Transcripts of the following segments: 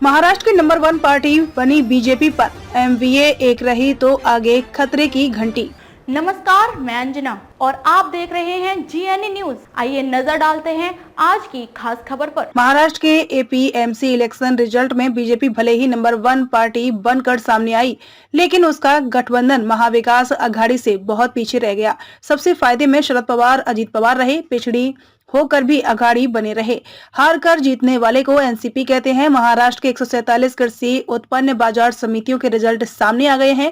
महाराष्ट्र की number 1 party बनी BJP पर एमवीए एक रही तो आगे खतरे की घंटी। नमस्कार, मैं अंजना और आप देख रहे हैं जीएनई न्यूज। आइए नजर डालते हैं आज की खास खबर पर। महाराष्ट्र के एपीएमसी इलेक्शन रिजल्ट में बीजेपी भले ही नंबर 1 पार्टी बनकर सामने आई, लेकिन उसका गठबंधन महाविकास अघाड़ी से बहुत पीछे रह गया। सबसे फायदे में शरद पवार, अजित पवार रहे। पिछड़ी होकर भी अघाड़ी बने रहे। हार कर जीतने वाले को एनसीपी कहते हैं। महाराष्ट्र के 147 कृषि उत्पन्न बाजार समितियों के रिजल्ट सामने आ गए हैं।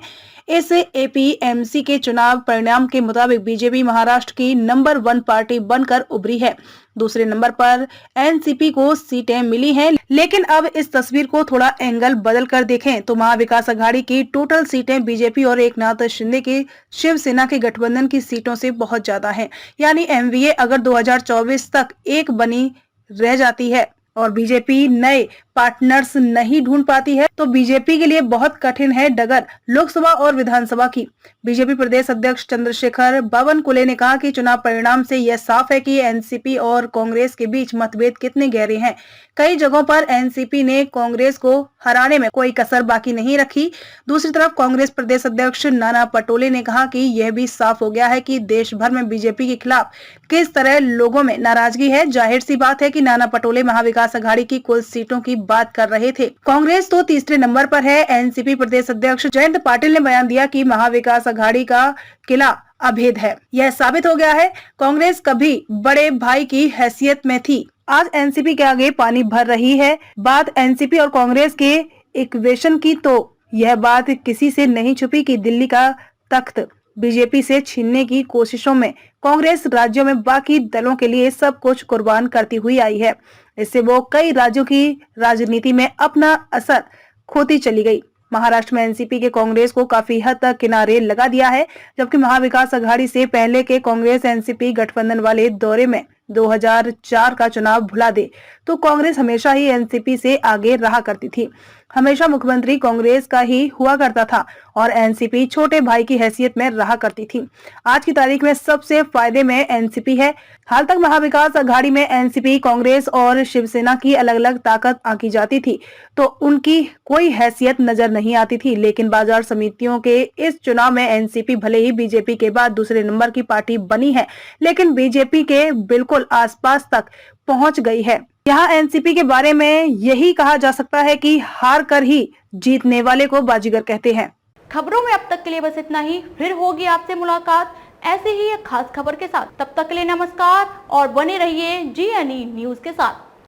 इस एपीएमसी के चुनाव परिणाम के मुताबिक बीजेपी महाराष्ट्र की नंबर 1 पार्टी बनकर उभरी है। दूसरे नंबर पर एनसीपी को सीटें मिली हैं, लेकिन अब इस तस्वीर को थोड़ा एंगल बदल कर देखें तो महाविकास अघाड़ी की टोटल सीटें बीजेपी और एकनाथ शिंदे के शिवसेना के गठबंधन की सीटों से बहुत ज्यादा हैं। यानी एमवीए अगर 2024 तक एक बनी रह जाती है और बीजेपी नए पार्टनर्स नहीं ढूंढ पाती है तो बीजेपी के लिए बहुत कठिन है डगर लोकसभा और विधानसभा की। बीजेपी प्रदेश अध्यक्ष चंद्रशेखर बावनकुले ने कहा कि चुनाव परिणाम से यह साफ है कि एनसीपी और कांग्रेस के बीच मतभेद कितने गहरे हैं। कई जगहों पर एनसीपी ने कांग्रेस को हराने में कोई कसर बाकी नहीं रखी। दूसरी तरफ कांग्रेस प्रदेश अध्यक्ष नाना पटोले ने कहा कि यह भी साफ हो गया है कि देश भर में बीजेपी के खिलाफ किस तरह लोगों में नाराजगी है। जाहिर सी बात है कि नाना पटोले महाविकास अघाड़ी की कुल सीटों की बात कर रहे थे। कांग्रेस तो तीसरे नंबर पर है। एनसीपी प्रदेश अध्यक्ष जयंत पाटिल ने बयान दिया कि महाविकास अघाड़ी का किला अभेद है। यह साबित हो गया है कांग्रेस कभी बड़े भाई की हैसियत में थी, आज एनसीपी के आगे पानी भर रही है। बात एनसीपी और कांग्रेस के इक्वेशन की तो यह बात किसी से नहीं छुपी कि दिल्ली का तख्त बीजेपी से छीनने की कोशिशों में कांग्रेस राज्यों में बाकी दलों के लिए सब कुछ कुर्बान करती हुई आई है। इससे वो कई राज्यों की राजनीति में अपना असर खोती चली गई। महाराष्ट्र में एनसीपी के कांग्रेस को काफी हद तक किनारे लगा दिया है, जबकि महाविकास अघाड़ी से पहले के कांग्रेस एनसीपी गठबंधन वाले दौरे में 2004 का चुनाव भुला दे तो कांग्रेस हमेशा ही एनसीपी से आगे रहा करती थी। हमेशा मुख्यमंत्री कांग्रेस का ही हुआ करता था और एनसीपी छोटे भाई की हैसियत में रहा करती थी। आज की तारीख में सबसे फायदे में एनसीपी है। हाल तक महाविकास अघाड़ी में एनसीपी, कांग्रेस और शिवसेना की अलग अलग ताकत आंकी जाती थी तो उनकी कोई हैसियत नजर नहीं आती थी। लेकिन बाजार समितियों के इस चुनाव में एनसीपी भले ही बीजेपी के बाद दूसरे नंबर की पार्टी बनी है, लेकिन बीजेपी के बिल्कुल आसपास तक पहुंच गई है। यहाँ एनसीपी के बारे में यही कहा जा सकता है कि हार कर ही जीतने वाले को बाजीगर कहते हैं। खबरों में अब तक के लिए बस इतना ही। फिर होगी आपसे मुलाकात ऐसे ही एक खास खबर के साथ। तब तक के लिए नमस्कार और बने रहिए जीएनई न्यूज के साथ।